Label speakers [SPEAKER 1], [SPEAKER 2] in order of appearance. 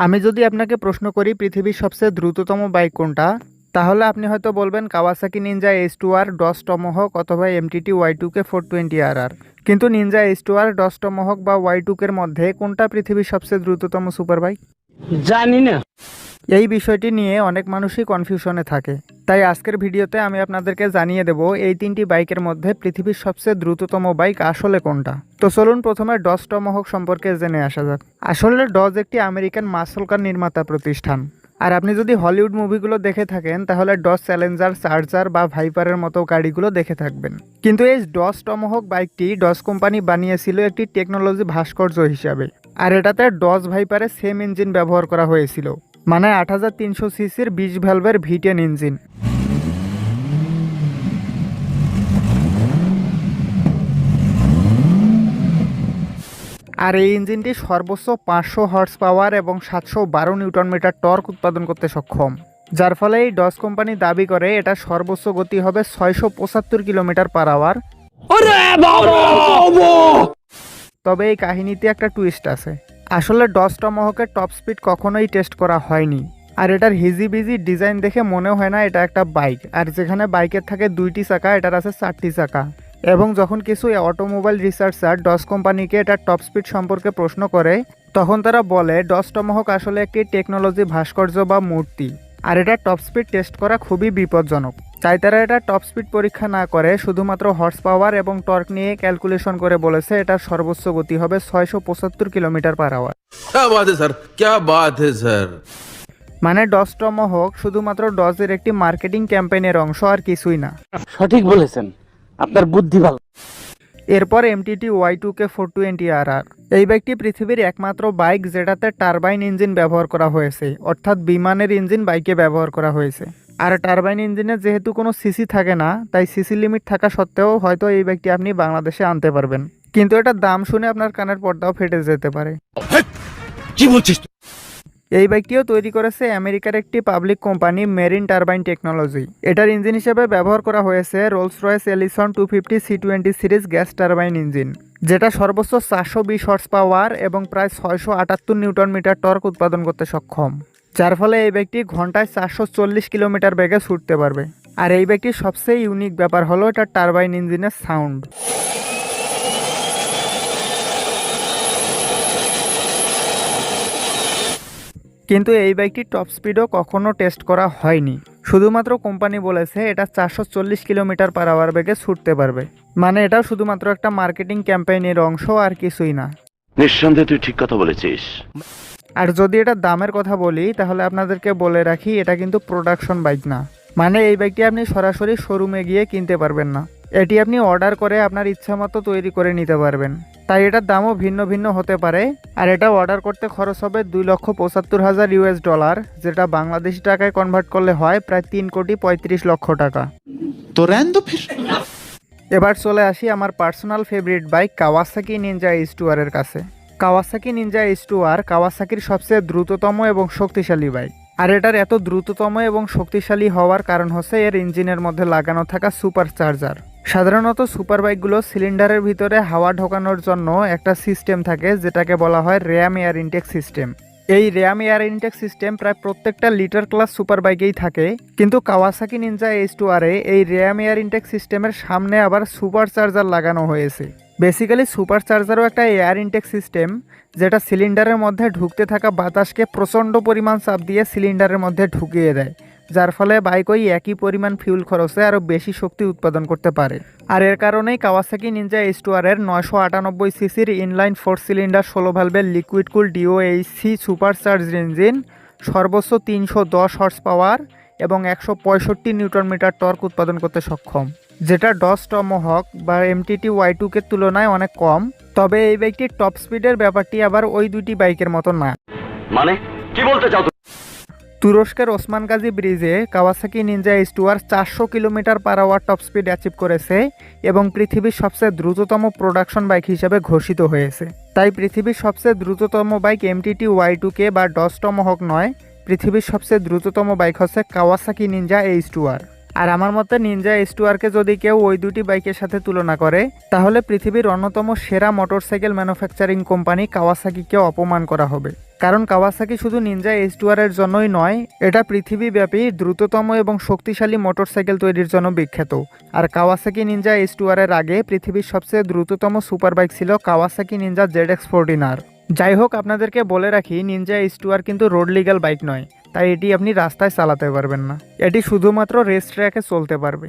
[SPEAKER 1] আমি যদি আপনাকে প্রশ্ন করি পৃথিবীর সবচেয়ে দ্রুততম বাইক কোনটা, তাহলে আপনি হয়তো বলবেন কাওয়াসাকি নিনজা H2R ডস টমহক অথবা MTT Y2K 420RR। কিন্তু নিনজা H2R ডস টমহক বা Y2K এর মধ্যে কোনটা পৃথিবীর সবচেয়ে দ্রুততম সুপার বাইক?
[SPEAKER 2] জানি না।
[SPEAKER 1] এই বিষয়টি নিয়ে অনেক মানুষই কনফিউশনে থাকে। তাই আজকের ভিডিওতে আমি আপনাদেরকে জানিয়ে দেব এই তিনটি বাইকের মধ্যে পৃথিবীর সবচেয়ে দ্রুততম বাইক আসলে কোনটা। তো চলুন প্রথমে ডজ টমহক সম্পর্কে জেনে আসা যাক। আসলে ডজ একটি আমেরিকান মাসল কার নির্মাতা প্রতিষ্ঠান। আর আপনি যদি হলিউড মুভিগুলো দেখে থাকেন তাহলে ডজ চ্যালেঞ্জার, চার্জার বা ভাইপারের মতো গাড়িগুলো দেখে থাকবেন। কিন্তু এই ডজ টমহক বাইকটি ডজ কোম্পানি বানিয়েছিল একটি টেকনোলজি ভাস্কর্য হিসাবে। আর এটাতে ডজ ভাইপারের সেম ইঞ্জিন ব্যবহার করা হয়েছিল, মানে ৮৩০০ সিসির ২০ ভ্যালভের V10 ইঞ্জিন। আর এই ইঞ্জিনটি সর্বোচ্চ ৫০০ হর্স পাওয়ার এবং ৭১২ নিউটন মিটার টর্ক উৎপাদন করতে সক্ষম, যার ফলে এই ডজ কোম্পানি দাবি করে এটা সর্বোচ্চ গতি হবে ৬৭৫ কিলোমিটার পার আওয়ার। তবে এই কাহিনীতে একটা টুইস্ট আছে। আসলে ডজ টমহকের টপ স্পিড কখনোই টেস্ট করা হয়নি। আর এটার হিজিবিজি ডিজাইন দেখে মনে হয় না এটা একটা বাইক। আর যেখানে বাইকের থাকে ২টি চাকা, এটার আছে ৪টি চাকা। এবং যখন কিছু অটোমোবাইল রিসার্চার ডজ কোম্পানিকে এটার টপ স্পিড সম্পর্কে প্রশ্ন করে, তখন তারা বলে ডজ টমহক আসলে একটি টেকনোলজি ভাস্কর্য বা মূর্তি। আর এটা টপ স্পিড টেস্ট করা খুবই বিপজ্জনক। তাই তারা এটা টপ স্পিড পরীক্ষা না করে শুধুমাত্র হর্স পাওয়ার এবং টর্ক নিয়ে ক্যালকুলেশন করে বলেছে এটার সর্বোচ্চ গতি হবে ৬৭৫ কিলোমিটার পার আওয়ার।
[SPEAKER 3] क्या बात है सर, क्या बात है सर।
[SPEAKER 1] মানে ডজ টমহক শুধুমাত্র ডজের একটি মার্কেটিং ক্যাম্পেইনের অংশ, আর কিছুই না।
[SPEAKER 2] সঠিক বলেছেন, আপনার বুদ্ধি ভালো।
[SPEAKER 1] এরপর MTT Y2K 420RR। এই বাইকটি পৃথিবীর একমাত্র বাইক যেটাতে টারবাইন ইঞ্জিন ব্যবহার করা হয়েছে, অর্থাৎ বিমানের ইঞ্জিন বাইকে ব্যবহার করা হয়েছে। আর টারবাইন ইঞ্জিনে যেহেতু কোনো সিসি থাকে না, তাই সিসি লিমিট থাকা সত্ত্বেও হয়তো এই বাইকটি আপনি বাংলাদেশে আনতে পারবেন। কিন্তু এটার দাম শুনে আপনার কানের পর্দাও ফেটে যেতে পারে।
[SPEAKER 3] কি বলছিস?
[SPEAKER 1] এই বাইকটিও তৈরি করেছে আমেরিকার একটি public company marine turbine technology. এটার ইঞ্জিন হিসেবে ব্যবহার করা হয়েছে Rolls Royce Allison 250 C20 series gas turbine engine, যেটা সর্বোচ্চ ৪২০ হর্স পাওয়ার এবং প্রায় ৬৭৮ নিউটন মিটার টর্ক উৎপাদন করতে সক্ষম, যার ফলে এই বাইকটি ঘন্টায় ৪৪০ কিলোমিটার বেগে ছুটতে পারবে। আর এই বাইকটির সবচেয়ে ইউনিক ব্যাপার হলো এটার টারবাইন ইঞ্জিনের সাউন্ড। কিন্তু এই বাইকটি টপ স্পিডও কখনো টেস্ট করা হয়নি। শুধুমাত্র কোম্পানি বলেছে এটা ৪৪০ কিলোমিটার পার আওয়ার বেগে ছুটতে পারবে। মানে এটা শুধুমাত্র একটা মার্কেটিং ক্যাম্পেইনের অংশ, আর কিছুই না।
[SPEAKER 4] নিঃসন্দেহে তুই ঠিক কথা বলেছিস।
[SPEAKER 1] আর যদি এটা দামের কথা বলি তাহলে আপনাদেরকে বলে রাখি এটা কিন্তু প্রোডাকশন বাইক না। মানে এই বাইকটি আপনি সরাসরি শোরুমে গিয়ে কিনতে পারবেন না। এটি আপনি অর্ডার করে আপনার ইচ্ছা মতো তৈরি করে নিতে পারবেন। তাই এটার দামও ভিন্ন ভিন্ন হতে পারে। আর এটা অর্ডার করতে খরচ হবে $2,75,000, যেটা বাংলাদেশি টাকায় কনভার্ট করলে হয় প্রায় ৩,৩৫,০০,০০০ টাকা।
[SPEAKER 5] तो रहने दो फिर।
[SPEAKER 1] এবার চলে আসি আমার personal favourite bike Kawasaki Ninja H2R এর কাছে। কাওয়াসাকি নিনজা H2R কাওয়াসাকির সবচেয়ে দ্রুততম এবং শক্তিশালী বাইক। আর এটার এত দ্রুততম এবং শক্তিশালী হওয়ার কারণ হচ্ছে এর ইঞ্জিনের মধ্যে লাগানো থাকা সুপার চার্জার। সাধারণত সুপার বাইকগুলো সিলিন্ডারের ভিতরে হাওয়া ঢোকানোর জন্য একটা সিস্টেম থাকে যেটাকে বলা হয় র্যাম এয়ার ইনটেক সিস্টেম। এই র্যাম এয়ার ইনটেক সিস্টেম প্রায় প্রত্যেকটা লিটার ক্লাস সুপার বাইকেই থাকে। কিন্তু কাওয়াসাকি নিনজা H2R এ এই র্যাম এয়ার ইনটেক সিস্টেমের সামনে আবার সুপার চার্জার লাগানো হয়েছে। বেসিক্যালি সুপার চার্জারও একটা এয়ার ইনটেক সিস্টেম, যেটা সিলিন্ডারের মধ্যে ঢুকতে থাকা বাতাসকে প্রচণ্ড পরিমাণ চাপ দিয়ে সিলিন্ডারের মধ্যে ঢুকিয়ে দেয়, যার ফলে বাইক ওই একই পরিমাণ ফিউল খরচে আরও বেশি শক্তি উৎপাদন করতে পারে। আর এর কারণেই কাওয়াসাকি নিনজা H2R এর ৯৯৮ সিসির ইনলাইন 4 সিলিন্ডার 16 ভালভের liquid cool DOHC super charged engine সর্বোচ্চ ৩১০ হর্স পাওয়ার এবং ১৬৫ নিউটন মিটার টর্ক উৎপাদন করতে সক্ষম, যেটা ডজ টমহক বা MTT Y2K এর তুলনায় অনেক কম। তবে এই বাইকটির টপ স্পিডের ব্যাপারটি আবার ওই দুটি বাইকের মতো না।
[SPEAKER 4] মানে কি বলতে চাও?
[SPEAKER 1] তুরস্কের ওসমান গাজী ব্রিজে Kawasaki Ninja H2R ৪০০ kilometre per hour top speed achieve করেছে এবং পৃথিবীর সবচেয়ে দ্রুততম প্রোডাকশন বাইক হিসেবে ঘোষিত হয়েছে। তাই পৃথিবীর সবচেয়ে দ্রুততম বাইক MTT Y2K বা ডজ টমহক নয়, পৃথিবীর সবচেয়ে দ্রুততম বাইক হচ্ছে কাওয়াসাকি নিনজা H2R। আর আমার মতে নিনজা S2R-কে যদি কেউ ওই দুটি বাইকের সাথে তুলনা করে তাহলে পৃথিবীর অন্যতম সেরা মোটরসাইকেল ম্যানুফ্যাকচারিং কোম্পানি কাওয়াসাকিকে অপমান করা হবে। কারণ কাওয়াসাকি শুধু নিনজা S2R-এর জন্যই নয়, এটা পৃথিবীব্যাপী দ্রুততম এবং শক্তিশালী মোটরসাইকেল তৈরির জন্য বিখ্যাত। আর কাওয়াসাকি নিনজা S2R-এর আগে পৃথিবীর সবচেয়ে দ্রুততম সুপার বাইক ছিল কাওয়াসাকি নিনজা ZX14R। যাই হোক, আপনাদেরকে বলে রাখি নিনজা S2R কিন্তু রোড লিগ্যাল বাইক নয়, তাই এটি আপনি রাস্তায় চালাতে পারবেন না, এটি শুধুমাত্র রেস ট্র্যাকে চলতে পারবে।